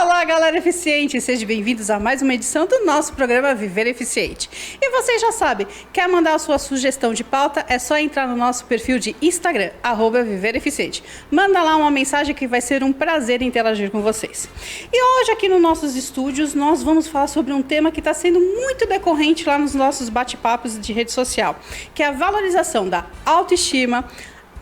Olá, galera eficiente! Sejam bem-vindos a mais uma edição do nosso programa Viver Eficiente. E vocês já sabem, quer mandar a sua sugestão de pauta? É só entrar no nosso perfil de Instagram, @ViverEficiente. Manda lá uma mensagem que vai ser um prazer interagir com vocês. E hoje aqui nos nossos estúdios nós vamos falar sobre um tema que está sendo muito decorrente lá nos nossos bate-papos de rede social, que é a valorização da autoestima,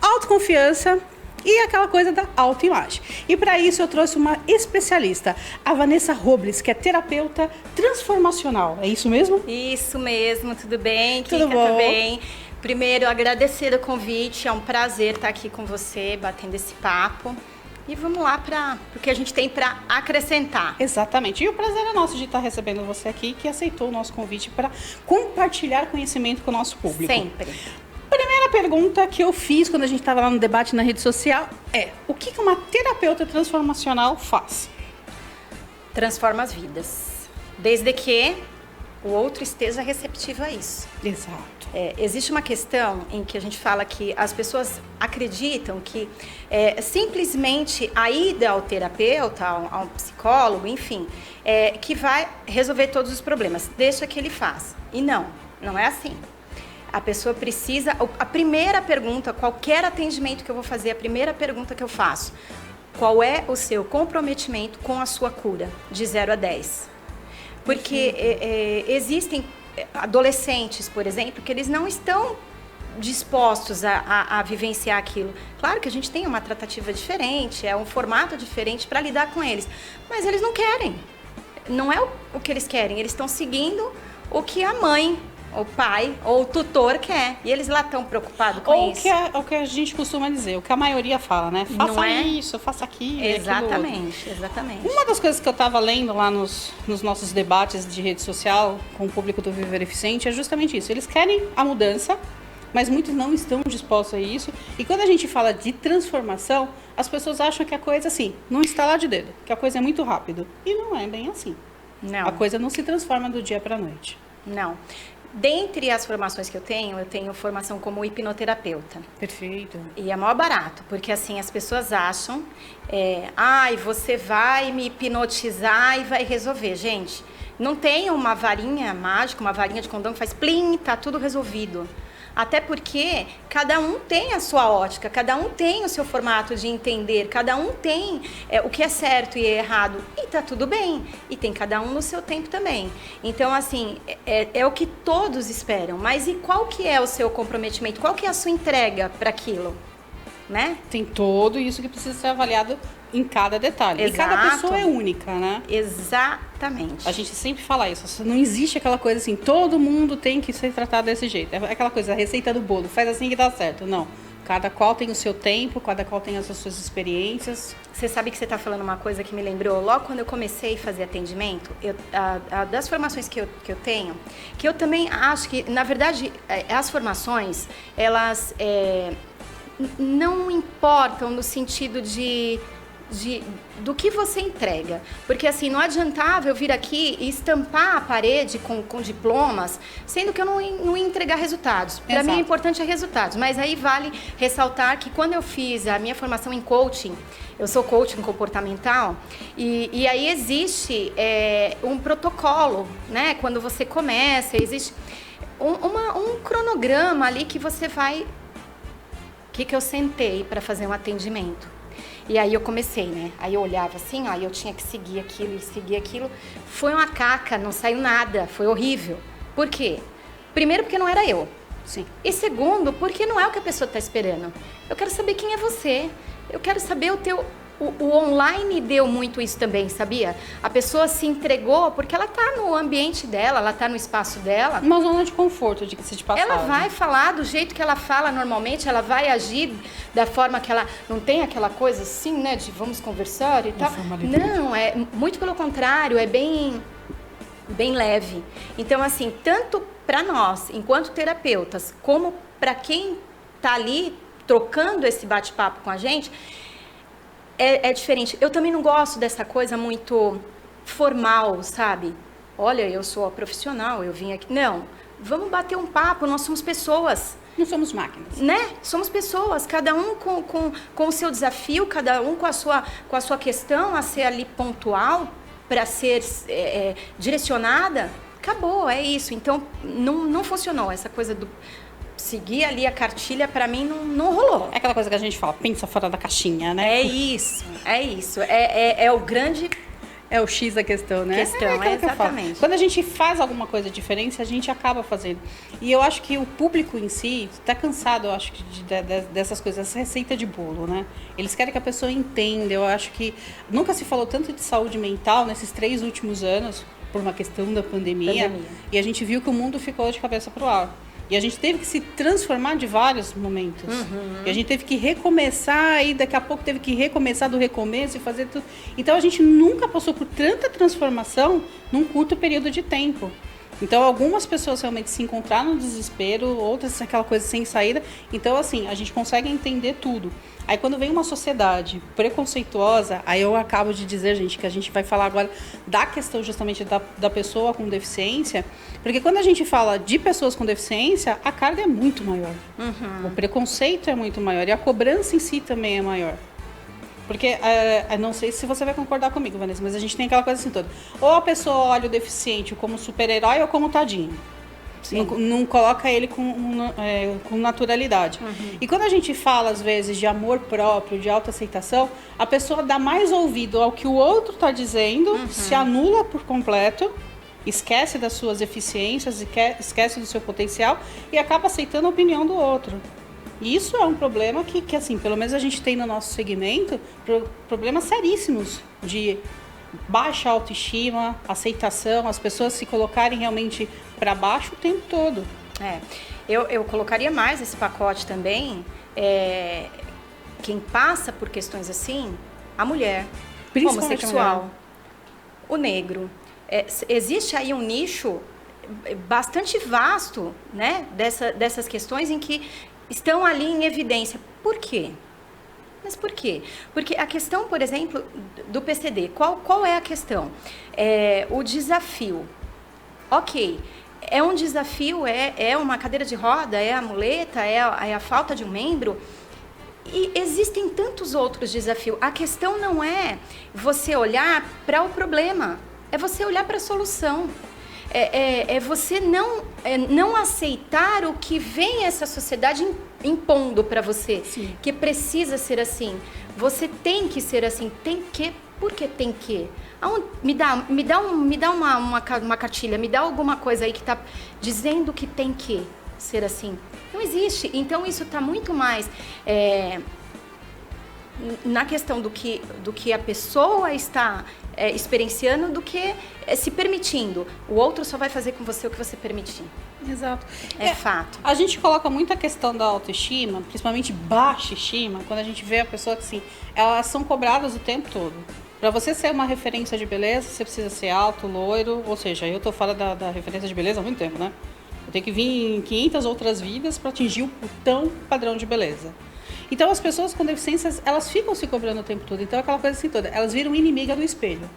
autoconfiança e aquela coisa da autoimagem. E para isso eu trouxe uma especialista, a Vanessa Robles, que é terapeuta transformacional. É isso mesmo? Isso mesmo, tudo bem? Tudo bom? Tudo bem. Primeiro, agradecer o convite, é um prazer estar aqui com você, batendo esse papo. E vamos lá para o que a gente tem para acrescentar. Exatamente. E o prazer é nosso de estar recebendo você aqui, que aceitou o nosso convite para compartilhar conhecimento com o nosso público. Sempre. Primeira pergunta que eu fiz quando a gente estava lá no debate na rede social é: o que uma terapeuta transformacional faz? Transforma as vidas, desde que o outro esteja receptivo a isso. Exato. Existe uma questão em que a gente fala que as pessoas acreditam que simplesmente a ida ao terapeuta, ao psicólogo, enfim, que vai resolver todos os problemas. Deixa que ele faz. E não é assim. A pessoa precisa... A primeira pergunta, qualquer atendimento que eu vou fazer, a primeira pergunta que eu faço: qual é o seu comprometimento com a sua cura, de 0 a 10? Porque existem adolescentes, por exemplo, que eles não estão dispostos a vivenciar aquilo. Claro que a gente tem uma tratativa diferente, é um formato diferente para lidar com eles, mas eles não querem. Não é o que eles querem, eles estão seguindo o que a mãe, o pai ou o tutor quer. E eles lá estão preocupados com isso. O que a gente costuma dizer, o que a maioria fala, né? Faça isso, faça aquilo. Exatamente, exatamente. Uma das coisas que eu estava lendo lá nos nossos debates de rede social com o público do Viver Eficiente é justamente isso. Eles querem a mudança, mas muitos não estão dispostos a isso. E quando a gente fala de transformação, as pessoas acham que a coisa, assim, não está lá de dedo, que a coisa é muito rápido. E não é bem assim. Não. A coisa não se transforma do dia para a noite. Não. Dentre as formações que eu tenho formação como hipnoterapeuta. Perfeito. E é maior barato, porque assim, as pessoas acham, você vai me hipnotizar e vai resolver. Gente, não tem uma varinha mágica, uma varinha de condão que faz plim, tá tudo resolvido. Até porque cada um tem a sua ótica, cada um tem o seu formato de entender, cada um tem o que é certo e é errado, e tá tudo bem. E tem cada um no seu tempo também. Então, assim, é o que todos esperam. Mas e qual que é o seu comprometimento? Qual que é a sua entrega para aquilo? Né? Tem tudo isso que precisa ser avaliado em cada detalhe. Exato. E cada pessoa é única, né? Exatamente. A gente sempre fala isso. Não existe aquela coisa assim, todo mundo tem que ser tratado desse jeito. É aquela coisa, a receita do bolo, faz assim que dá certo. Não. Cada qual tem o seu tempo, cada qual tem as suas experiências. Você sabe que você está falando uma coisa que me lembrou? Logo quando eu comecei a fazer atendimento, das formações que eu tenho, que eu também acho que, na verdade, as formações, elas não importam no sentido do que você entrega. Porque assim, não adiantava eu vir aqui e estampar a parede com diplomas, sendo que eu não ia entregar resultados. Para mim, o importante é resultados. Mas aí vale ressaltar que quando eu fiz a minha formação em coaching, eu sou coaching comportamental, e aí existe um protocolo, né? Quando você começa, existe um cronograma ali que você vai... que eu sentei para fazer um atendimento. E aí eu comecei, né? Aí eu olhava assim, ó, e eu tinha que seguir aquilo e seguir aquilo. Foi uma caca, não saiu nada, foi horrível. Por quê? Primeiro, porque não era eu. Sim. E segundo, porque não é o que a pessoa está esperando. Eu quero saber quem é você. Eu quero saber o teu... O online deu muito isso também, sabia? A pessoa se entregou porque ela tá no ambiente dela, ela tá no espaço dela. Uma zona de conforto, diga-se de passagem. Ela vai falar do jeito que ela fala normalmente, ela vai agir da forma que ela... Não tem aquela coisa assim, né, de vamos conversar e tal. Não, é muito pelo contrário, é bem leve. Então, assim, tanto para nós, enquanto terapeutas, como para quem tá ali trocando esse bate-papo com a gente... É diferente. Eu também não gosto dessa coisa muito formal, sabe? Olha, eu sou a profissional, eu vim aqui... Não, vamos bater um papo, nós somos pessoas. Não somos máquinas. Né? Somos pessoas, cada um com o seu desafio, cada um com a sua questão a ser ali pontual, para ser direcionada. Acabou, é isso. Então, não funcionou. Essa coisa do seguir ali a cartilha, para mim, não rolou. É aquela coisa que a gente fala, pensa fora da caixinha, né? É isso. É o grande... É o X da questão, né? Exatamente. Quando a gente faz alguma coisa diferente, a gente acaba fazendo. E eu acho que o público em si está cansado, eu acho, dessas coisas, essa receita de bolo, né? Eles querem que a pessoa entenda. Eu acho que nunca se falou tanto de saúde mental nesses 3 últimos anos, por uma questão da pandemia. E a gente viu que o mundo ficou de cabeça para o ar. E a gente teve que se transformar de vários momentos. E a gente teve que recomeçar, e daqui a pouco teve que recomeçar do recomeço e fazer tudo. Então a gente nunca passou por tanta transformação num curto período de tempo. Então algumas pessoas realmente se encontraram no desespero, outras aquela coisa sem saída. Então assim, a gente consegue entender tudo. Aí quando vem uma sociedade preconceituosa, aí eu acabo de dizer, gente, que a gente vai falar agora da questão justamente da pessoa com deficiência, porque quando a gente fala de pessoas com deficiência, a carga é muito maior. O preconceito é muito maior e a cobrança em si também é maior. Porque, não sei se você vai concordar comigo, Vanessa, mas a gente tem aquela coisa assim toda. Ou a pessoa olha o deficiente como super-herói ou como tadinho. Não coloca ele com naturalidade. E quando a gente fala, às vezes, de amor próprio, de autoaceitação, a pessoa dá mais ouvido ao que o outro está dizendo, se anula por completo, esquece das suas deficiências, esquece do seu potencial e acaba aceitando a opinião do outro. E isso é um problema que assim, pelo menos a gente tem no nosso segmento, problemas seríssimos de baixa autoestima, aceitação, as pessoas se colocarem realmente para baixo o tempo todo. Eu colocaria mais esse pacote também, quem passa por questões assim, a mulher, homossexual, o negro. Existe aí um nicho bastante vasto, né, dessas questões em que estão ali em evidência. Por quê? Mas por quê? Porque a questão, por exemplo, do PCD, qual é a questão? O desafio. Ok, é um desafio, é uma cadeira de roda, é a muleta, é a falta de um membro. E existem tantos outros desafios. A questão não é você olhar para o problema, é você olhar para a solução. É você não aceitar o que vem essa sociedade impondo para você. Sim. Que precisa ser assim. Você tem que ser assim. Tem que. Por que tem que? Me dá uma cartilha, me dá alguma coisa aí que está dizendo que tem que ser assim. Não existe. Então isso está muito mais na questão do que a pessoa está experienciando do que se permitindo. O outro só vai fazer com você o que você permitir. Exato. Fato. A gente coloca muito a questão da autoestima, principalmente baixa estima, quando a gente vê a pessoa que, assim, elas são cobradas o tempo todo. Para você ser uma referência de beleza, você precisa ser alto, loiro, ou seja, eu tô fora da referência de beleza há muito tempo, né? Eu tenho que vir em 500 outras vidas para atingir o tão padrão de beleza. Então, as pessoas com deficiências, elas ficam se cobrando o tempo todo. Então, aquela coisa assim toda, elas viram inimiga do espelho.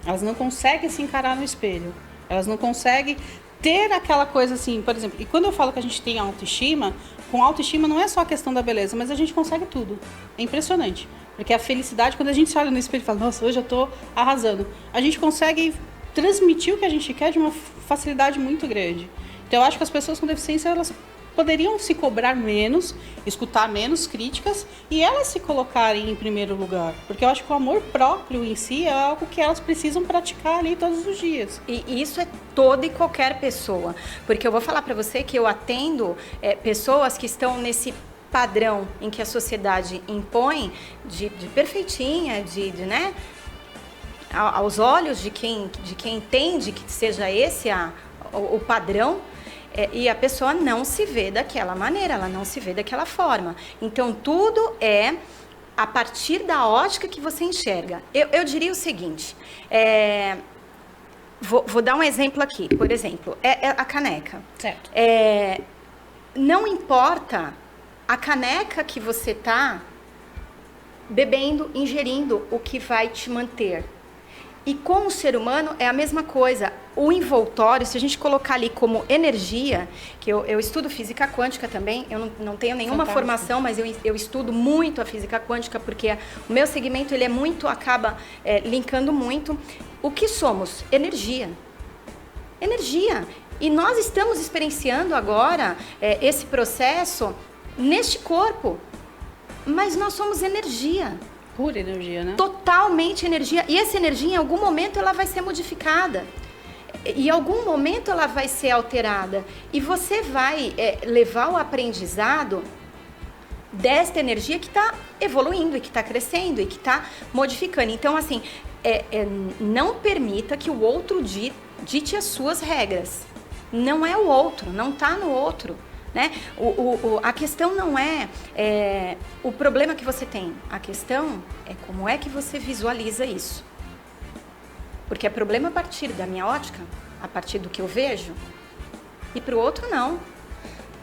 Elas não conseguem se encarar no espelho. Elas não conseguem ter aquela coisa assim, por exemplo, e quando eu falo que a gente tem autoestima, com autoestima não é só a questão da beleza, mas a gente consegue tudo. É impressionante. Porque a felicidade, quando a gente se olha no espelho e fala, nossa, hoje eu tô arrasando, a gente consegue transmitir o que a gente quer de uma facilidade muito grande. Então, eu acho que as pessoas com deficiência, elas poderiam se cobrar menos, escutar menos críticas e elas se colocarem em primeiro lugar. Porque eu acho que o amor próprio em si é algo que elas precisam praticar ali todos os dias. E isso é toda e qualquer pessoa. Porque eu vou falar para você que eu atendo pessoas que estão nesse padrão em que a sociedade impõe de perfeitinha, né? Aos olhos de quem entende que seja esse o padrão. E a pessoa não se vê daquela maneira, ela não se vê daquela forma. Então, tudo é a partir da ótica que você enxerga. Eu diria o seguinte, vou dar um exemplo aqui. Por exemplo, a caneca. Certo. Não importa a caneca que você está bebendo, ingerindo, o que vai te manter. E com o ser humano é a mesma coisa. O envoltório, se a gente colocar ali como energia, que eu estudo física quântica também, eu não tenho nenhuma formação, mas eu estudo muito a física quântica, porque o meu segmento ele é muito, acaba linkando muito. O que somos? Energia. Energia. E nós estamos experienciando agora esse processo neste corpo, mas nós somos energia. Pura energia, né? Totalmente energia. E essa energia, em algum momento, ela vai ser modificada. Em algum momento, ela vai ser alterada. E você vai levar o aprendizado desta energia que está evoluindo, e que está crescendo, e que está modificando. Então, assim, não permita que o outro dite as suas regras. Não é o outro, não está no outro. Né? A questão não é o problema que você tem, a questão é como é que você visualiza isso. Porque é problema a partir da minha ótica, a partir do que eu vejo, e para o outro não.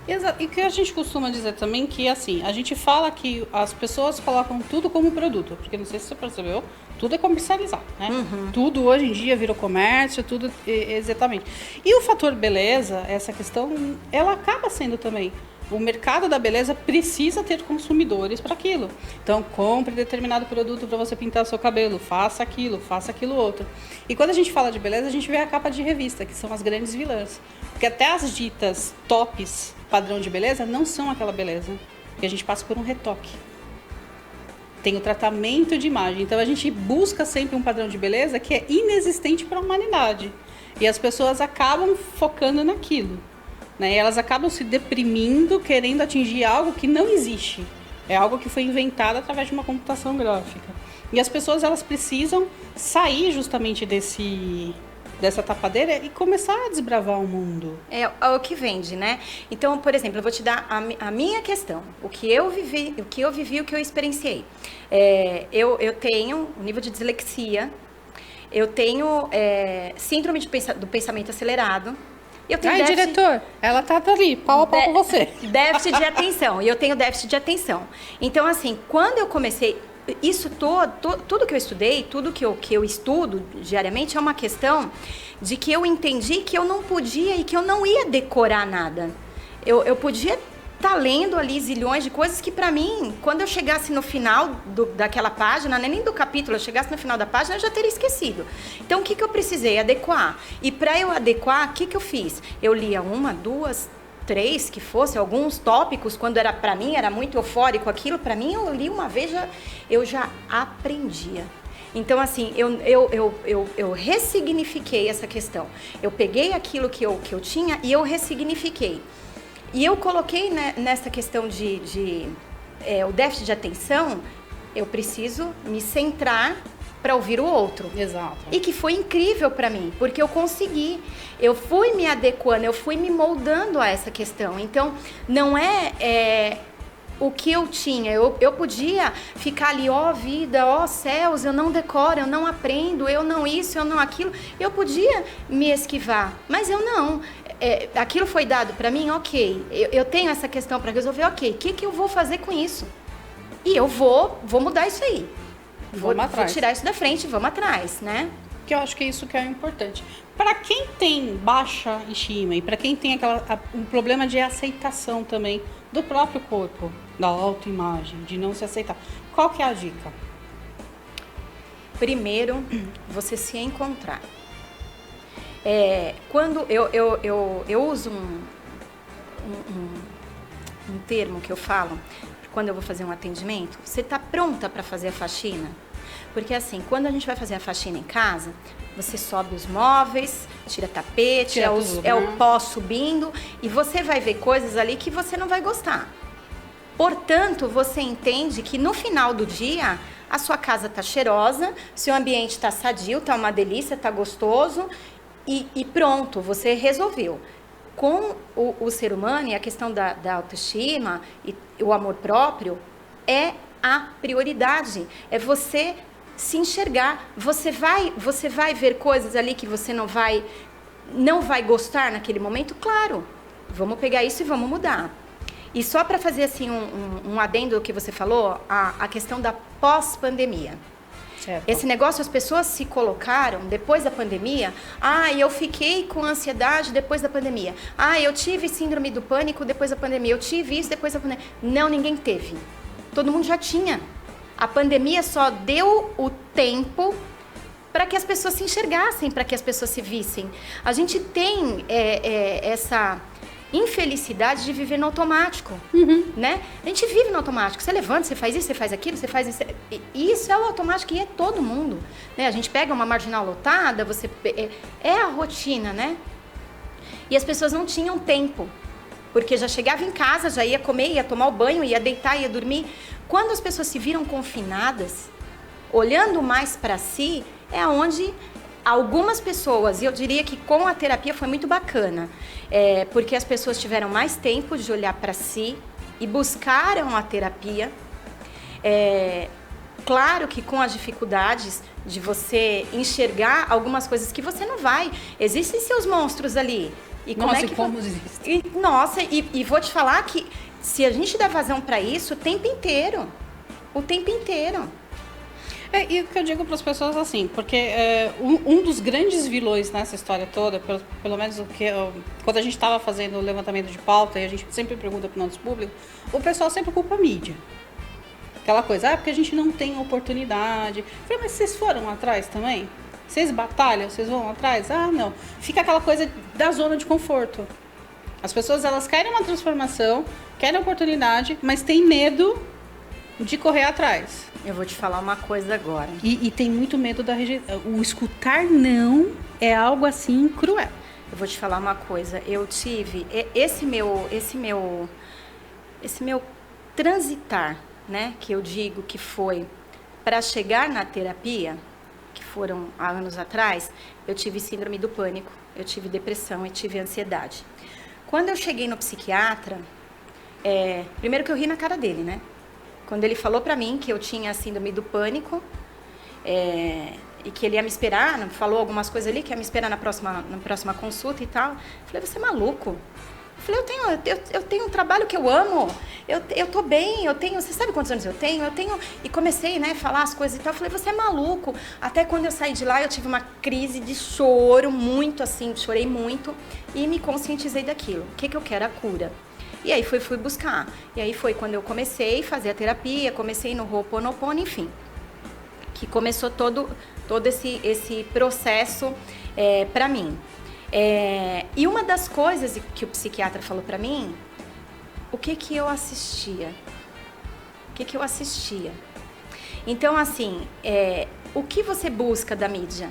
Exato. E que a gente costuma dizer também que, assim, a gente fala que as pessoas colocam tudo como produto, porque não sei se você percebeu, tudo é comercializado, né? Uhum. Tudo hoje em dia virou comércio, tudo exatamente. E o fator beleza, essa questão, ela acaba sendo também. O mercado da beleza precisa ter consumidores para aquilo. Então, compre determinado produto para você pintar o seu cabelo, faça aquilo outro. E quando a gente fala de beleza, a gente vê a capa de revista, que são as grandes vilãs. Porque até as ditas tops padrão de beleza não são aquela beleza. Porque a gente passa por um retoque. Tem o tratamento de imagem. Então, a gente busca sempre um padrão de beleza que é inexistente para a humanidade. E as pessoas acabam focando naquilo. Né? E elas acabam se deprimindo, querendo atingir algo que não existe. É algo que foi inventado através de uma computação gráfica. E as pessoas, elas precisam sair justamente dessa tapadeira e começar a desbravar o mundo. É o que vende, né? Então, por exemplo, eu vou te dar a minha questão. O que eu vivi, o que eu experienciei. Eu tenho um nível de dislexia, eu tenho síndrome do pensamento acelerado. Diretor, ela tá ali, pau a pau com você. Déficit de atenção, e eu tenho déficit de atenção. Então, assim, quando eu comecei, isso tudo que eu estudei, tudo que eu estudo diariamente é uma questão de que eu entendi que eu não podia e que eu não ia decorar nada. Eu podia estar lendo ali zilhões de coisas que pra mim, quando eu chegasse no final daquela página, nem do capítulo, eu chegasse no final da página, eu já teria esquecido. Então, o que eu precisei? Adequar. E para eu adequar, o que eu fiz? Eu lia 1, 2, 3, que fosse alguns tópicos, quando era para mim, era muito eufórico aquilo, para mim eu li uma vez, eu já aprendia. Então, assim, eu ressignifiquei essa questão. Eu peguei aquilo que eu tinha e eu ressignifiquei. E eu coloquei, né, nessa questão o déficit de atenção, eu preciso me centrar para ouvir o outro. Exato. E que foi incrível para mim, porque eu consegui. Eu fui me adequando, eu fui me moldando a essa questão. Então, não é o que eu tinha. Eu podia ficar ali, ó vida, ó céus, eu não decoro, eu não aprendo, eu não isso, eu não aquilo. Eu podia me esquivar, mas eu não. Aquilo foi dado para mim, ok. Eu tenho essa questão para resolver, ok. O que eu vou fazer com isso? E eu vou mudar isso aí. Vou tirar isso da frente, vamos atrás, né? Que eu acho que é isso que é importante. Para quem tem baixa estima e para quem tem um problema de aceitação também do próprio corpo, da autoimagem, de não se aceitar, qual que é a dica? Primeiro, você se encontrar. Quando eu uso um termo que eu falo, quando eu vou fazer um atendimento, você está pronta para fazer a faxina? Porque assim, quando a gente vai fazer a faxina em casa, você sobe os móveis, tira tapete, é o pó subindo, e você vai ver coisas ali que você não vai gostar. Portanto, você entende que no final do dia, a sua casa está cheirosa, seu ambiente está sadio, está uma delícia, está gostoso, e pronto, você resolveu. Com o ser humano e a questão da autoestima e o amor próprio, é a prioridade. É você se enxergar. Você vai ver coisas ali que você não vai gostar naquele momento? Claro, vamos pegar isso e vamos mudar. E só para fazer assim um adendo ao que você falou, a questão da pós-pandemia. Certo. Esse negócio, as pessoas se colocaram depois da pandemia. Eu fiquei com ansiedade depois da pandemia. Eu tive síndrome do pânico depois da pandemia. Eu tive isso depois da pandemia. Não, ninguém teve. Todo mundo já tinha. A pandemia só deu o tempo para que as pessoas se enxergassem, para que as pessoas se vissem. A gente tem essa infelicidade de viver no automático, né? A gente vive no automático. Você levanta, você faz isso, você faz aquilo, você faz isso. Isso é o automático e é todo mundo, né? A gente pega uma marginal lotada, é a rotina, né? E as pessoas não tinham tempo, porque já chegava em casa, já ia comer, ia tomar o banho, ia deitar, ia dormir. Quando as pessoas se viram confinadas, olhando mais para si, é onde algumas pessoas, e eu diria que com a terapia foi muito bacana, porque as pessoas tiveram mais tempo de olhar para si e buscaram a terapia. Claro que com as dificuldades de você enxergar algumas coisas que você não vai. Existem seus monstros ali. E Como existe? E vou te falar que se a gente der vazão para isso o tempo inteiro. E o que eu digo para as pessoas assim, porque um dos grandes vilões nessa história toda, pelo menos quando a gente estava fazendo o levantamento de pauta, e a gente sempre pergunta para o nosso público, o pessoal sempre culpa a mídia. Aquela coisa, porque a gente não tem oportunidade. Eu falei, mas vocês foram atrás também? Vocês batalham? Vocês vão atrás? Não. Fica aquela coisa da zona de conforto. As pessoas, elas querem uma transformação, querem oportunidade, mas têm medo de correr atrás. Eu vou te falar uma coisa agora. E tem muito medo da rejeição. O escutar não é algo assim cruel. Eu vou te falar uma coisa. Eu tive esse meu transitar, né, que eu digo que foi para chegar na terapia, que foram há anos atrás. Eu tive síndrome do pânico, eu tive depressão e tive ansiedade. Quando eu cheguei no psiquiatra, primeiro que eu ri na cara dele, né? Quando ele falou pra mim que eu tinha síndrome do pânico, e que ele ia me esperar, falou algumas coisas ali, que ia me esperar na próxima consulta e tal. Eu falei, você é maluco? Eu falei, eu tenho um trabalho que eu amo, eu tô bem, você sabe quantos anos eu tenho? E comecei, né, a falar as coisas e tal. Eu falei, você é maluco? Até quando eu saí de lá, eu tive uma crise de choro, muito assim, chorei muito, e me conscientizei daquilo. O que eu quero? A cura. E aí fui buscar. E aí foi quando eu comecei a fazer a terapia, comecei no Ho'oponopono, enfim. Que começou todo esse processo pra mim. E uma das coisas que o psiquiatra falou pra mim, o que eu assistia? Então, assim, o que você busca da mídia?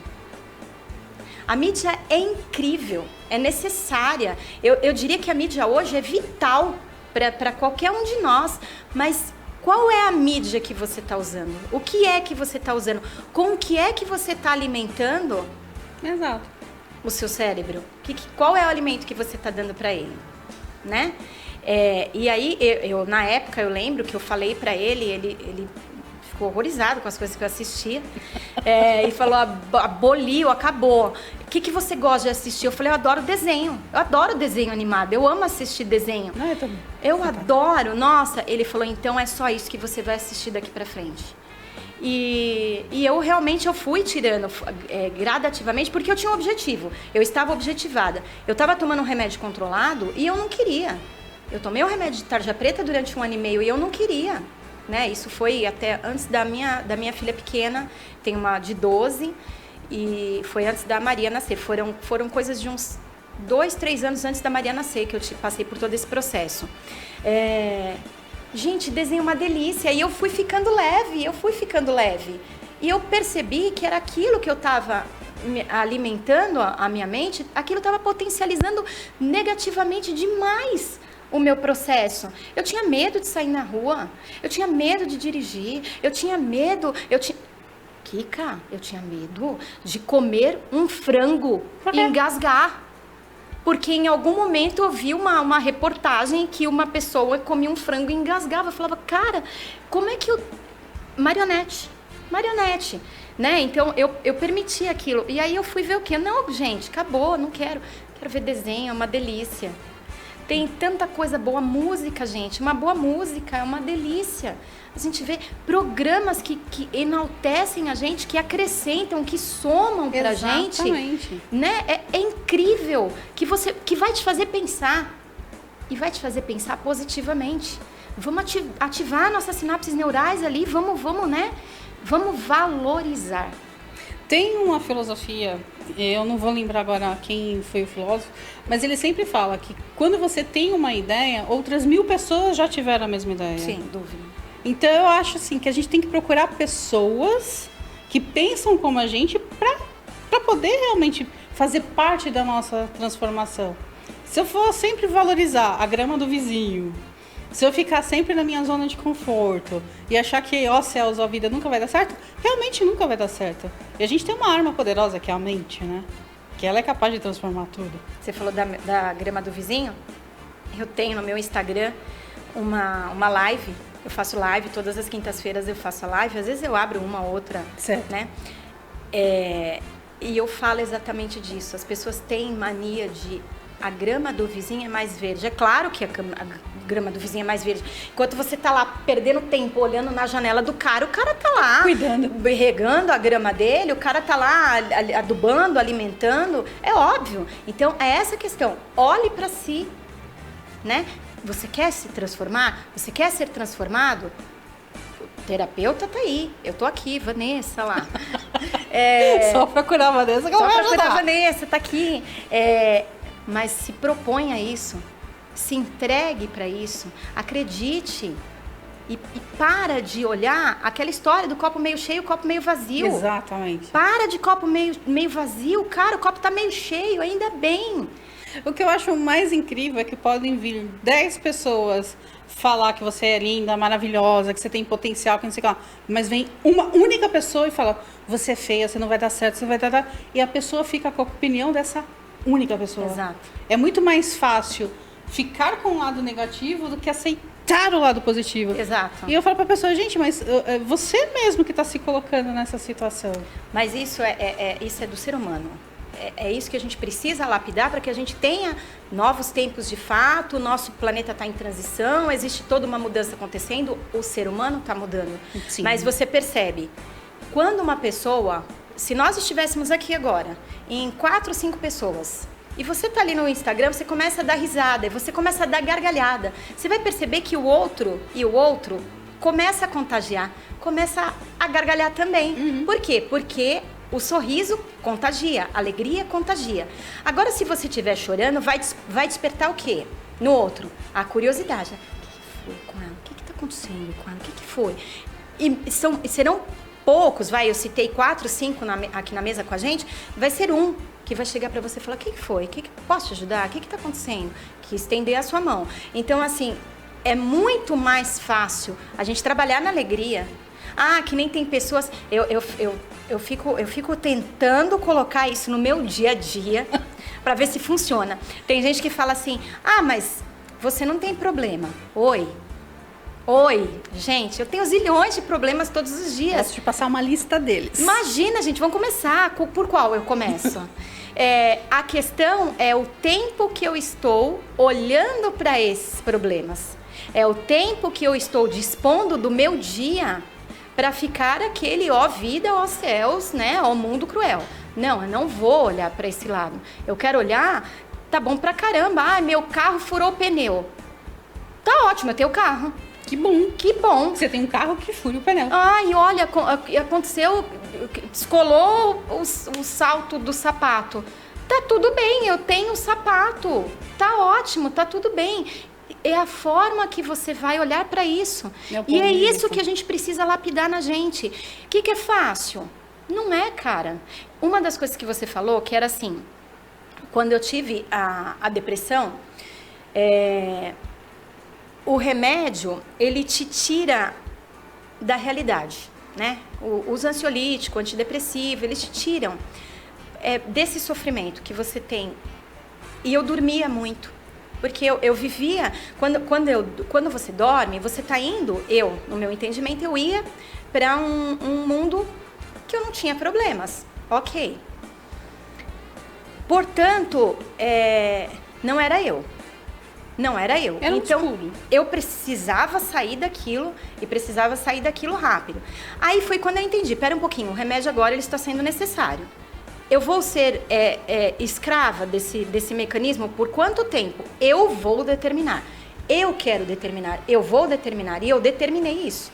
A mídia é incrível, é necessária. Eu diria que a mídia hoje é vital para qualquer um de nós. Mas qual é a mídia que você está usando? O que é que você está usando? Com o que é que você está alimentando? Exato. O seu cérebro? Qual é o alimento que você está dando para ele? Né? E aí, na época, eu lembro que eu falei para ele ficou horrorizado com as coisas que eu assistia, e falou, aboliu, acabou. O que você gosta de assistir? Eu falei, eu adoro desenho. Eu adoro desenho animado. Eu amo assistir desenho. Eu adoro. Nossa, ele falou, então é só isso que você vai assistir daqui pra frente. E eu realmente fui tirando gradativamente, porque eu tinha um objetivo. Eu estava objetivada. Eu estava tomando um remédio controlado e eu não queria. Eu tomei o remédio de tarja preta durante 1 ano e meio e eu não queria. Né? Isso foi até antes da minha filha pequena, tem uma de 12, e foi antes da Maria nascer. Foram coisas de uns 2, 3 anos antes da Maria nascer que eu passei por todo esse processo. Gente, desenho é uma delícia, e eu fui ficando leve. E eu percebi que era aquilo que eu estava alimentando a minha mente, aquilo estava potencializando negativamente demais o meu processo. Eu tinha medo de sair na rua, eu tinha medo de dirigir, eu tinha medo de comer um frango e engasgar. Porque em algum momento eu vi uma reportagem que uma pessoa comia um frango e engasgava. Eu falava, cara, como é que eu... Marionete, né? Então eu permiti aquilo. E aí eu fui ver o quê? Não, gente, acabou, não quero ver desenho, é uma delícia. Tem tanta coisa boa. Música, gente. Uma boa música é uma delícia. A gente vê programas que enaltecem a gente, que acrescentam, que somam pra gente. Exatamente. Né? É incrível que vai te fazer pensar. E vai te fazer pensar positivamente. Vamos ativar nossas sinapses neurais ali. Vamos, né? Vamos valorizar. Tem uma filosofia, eu não vou lembrar agora quem foi o filósofo, mas ele sempre fala que quando você tem uma ideia, outras 1000 pessoas já tiveram a mesma ideia. Sem dúvida. Então eu acho assim que a gente tem que procurar pessoas que pensam como a gente para poder realmente fazer parte da nossa transformação. Se eu for sempre valorizar a grama do vizinho, se eu ficar sempre na minha zona de conforto e achar que, ó céus, a vida nunca vai dar certo, realmente nunca vai dar certo. E a gente tem uma arma poderosa que é a mente, né? Que ela é capaz de transformar tudo. Você falou da grama do vizinho? Eu tenho no meu Instagram uma live. Eu faço live, todas as quintas-feiras eu faço a live. Às vezes eu abro uma ou outra, certo, né? E eu falo exatamente disso. As pessoas têm mania de... A grama do vizinho é mais verde. É claro que a grama do vizinho é mais verde. Enquanto você tá lá perdendo tempo olhando na janela do cara, o cara tá lá cuidando, regando a grama dele, o cara tá lá adubando, alimentando. É óbvio. Então, é essa a questão. Olhe para si, né? Você quer se transformar? Você quer ser transformado? O terapeuta tá aí. Eu tô aqui, Vanessa lá. Só procurar a Vanessa que ela vai ajudar. Só procurar a Vanessa, tá aqui. Mas se proponha isso, se entregue para isso, acredite e para de olhar aquela história do copo meio cheio, copo meio vazio. Exatamente. Para de copo meio vazio, cara, o copo tá meio cheio, ainda bem. O que eu acho mais incrível é que podem vir 10 pessoas falar que você é linda, maravilhosa, que você tem potencial, que não sei o que lá, mas vem uma única pessoa e fala, você é feia, você não vai dar certo, você vai dar... E a pessoa fica com a opinião dessa única pessoa. Exato. É muito mais fácil ficar com o lado negativo do que aceitar o lado positivo. Exato. E eu falo pra pessoa, gente, mas você mesmo que está se colocando nessa situação. Mas isso isso é do ser humano. É isso que a gente precisa lapidar para que a gente tenha novos tempos de fato, o nosso planeta está em transição, existe toda uma mudança acontecendo, o ser humano está mudando. Sim. Mas você percebe, quando uma pessoa... Se nós estivéssemos aqui agora, em 4 ou 5 pessoas, e você tá ali no Instagram, você começa a dar risada, você começa a dar gargalhada, você vai perceber que o outro começa a contagiar, começa a gargalhar também. Uhum. Por quê? Porque o sorriso contagia, a alegria contagia. Agora, se você estiver chorando, vai despertar o quê? No outro? A curiosidade. O que foi com ela? O que está acontecendo com ela? O que foi? E serão poucos, eu citei 4, 5 aqui na mesa com a gente, vai ser um que vai chegar para você e falar, o que foi? Posso te ajudar? O que está acontecendo? Que estender a sua mão. Então, assim, é muito mais fácil a gente trabalhar na alegria. Que nem tem pessoas... Eu fico tentando colocar isso no meu dia a dia para ver se funciona. Tem gente que fala assim, mas você não tem problema. Oi, gente, eu tenho zilhões de problemas todos os dias. Posso te passar uma lista deles. Imagina, gente, vamos começar. Por qual eu começo? A questão é o tempo que eu estou olhando para esses problemas. É o tempo que eu estou dispondo do meu dia para ficar aquele, vida, ó céus, né? Ó mundo cruel. Não, eu não vou olhar para esse lado. Eu quero olhar, tá bom pra caramba. Meu carro furou o pneu. Tá ótimo, eu tenho carro. Que bom. Que bom. Você tem um carro que fura o pneu. E olha, aconteceu, descolou o salto do sapato. Tá tudo bem, eu tenho sapato. Tá ótimo, tá tudo bem. É a forma que você vai olhar para isso. E é isso que a gente precisa lapidar na gente. O que é fácil? Não é, cara. Uma das coisas que você falou, que era assim, quando eu tive a depressão, o remédio, ele te tira da realidade, né? Os ansiolíticos, antidepressivo, eles te tiram desse sofrimento que você tem. E eu dormia muito, porque eu vivia... Quando você dorme, você está indo... no meu entendimento, eu ia para um mundo que eu não tinha problemas. Ok. Portanto, não era eu. Não era eu. Era um então, escudo. eu precisava sair daquilo e precisava sair daquilo rápido. Aí foi quando eu entendi, pera um pouquinho, o remédio agora ele está sendo necessário. Eu vou ser escrava desse mecanismo por quanto tempo? Eu vou determinar. Eu quero determinar, eu vou determinar. E eu determinei isso.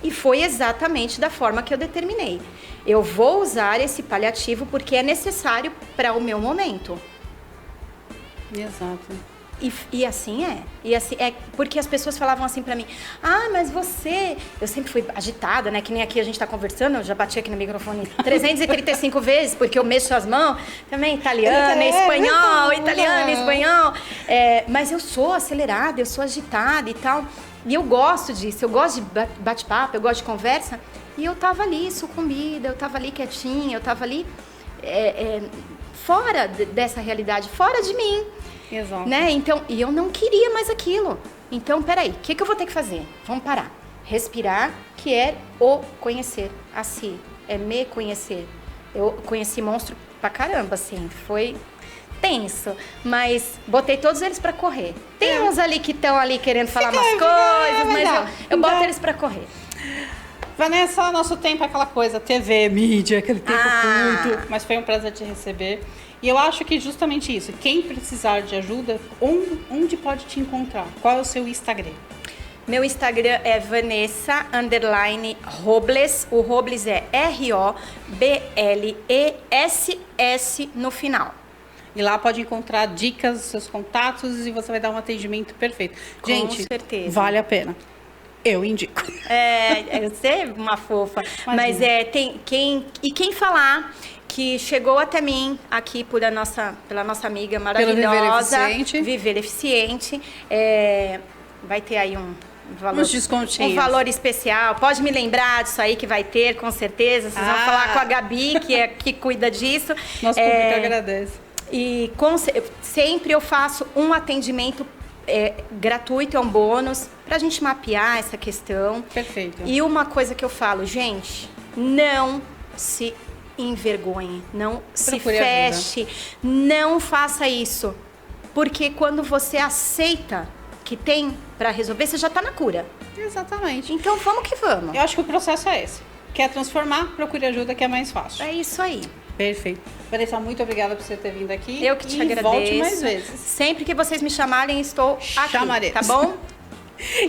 E foi exatamente da forma que eu determinei. Eu vou usar esse paliativo porque é necessário para o meu momento. Exato. E assim é. E assim é porque as pessoas falavam assim pra mim: ah, mas você... Eu sempre fui agitada, né? Que nem aqui a gente tá conversando, eu já bati aqui no microfone 335 vezes, porque eu mexo as mãos. Também italiana, espanhol, italiana, espanhol. Mas eu sou acelerada, eu sou agitada e tal. E eu gosto disso, eu gosto de bate-papo, eu gosto de conversa. E eu tava ali sucumbida, eu tava ali quietinha, eu tava ali fora dessa realidade, fora de mim. Exato. Né? Então, e eu não queria mais aquilo. Então, peraí, o que eu vou ter que fazer? Vamos parar. Respirar, que é o conhecer a si. É me conhecer. Eu conheci monstro pra caramba, assim. Foi tenso. Mas botei todos eles pra correr. Tem uns ali que estão ali querendo falar umas coisas, mas eu boto eles pra correr. Vanessa, nosso tempo é aquela coisa, TV, mídia, aquele tempo curto. Mas foi um prazer te receber. E eu acho que justamente isso, quem precisar de ajuda, onde pode te encontrar? Qual é o seu Instagram? Meu Instagram é Vanessa_Robles. O Robles é ROBLESS no final. E lá pode encontrar dicas, seus contatos e você vai dar um atendimento perfeito. Gente, com certeza. Vale a pena. Eu indico. Você é uma fofa. Mas tem quem falar que chegou até mim aqui pela nossa amiga maravilhosa, Viver Eficiente, vai ter aí um valor especial. Pode me lembrar disso aí que vai ter, com certeza. Vocês vão falar com a Gabi, que cuida disso. Nosso público agradece. E sempre eu faço um atendimento gratuito, é um bônus, pra gente mapear essa questão. Perfeito. E uma coisa que eu falo, gente, não se envergonhe, não se feche, não faça isso. Porque quando você aceita que tem pra resolver, você já tá na cura. Exatamente. Então vamos que vamos. Eu acho que o processo é esse. Quer transformar? Procure ajuda, que é mais fácil. É isso aí. Perfeito. Vanessa, muito obrigada por você ter vindo aqui. Eu que te agradeço. Volte mais vezes. Sempre que vocês me chamarem, estou aqui. Chamaremos. Tá bom?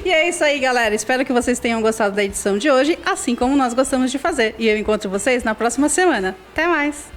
E é isso aí, galera. Espero que vocês tenham gostado da edição de hoje, assim como nós gostamos de fazer. E eu encontro vocês na próxima semana. Até mais!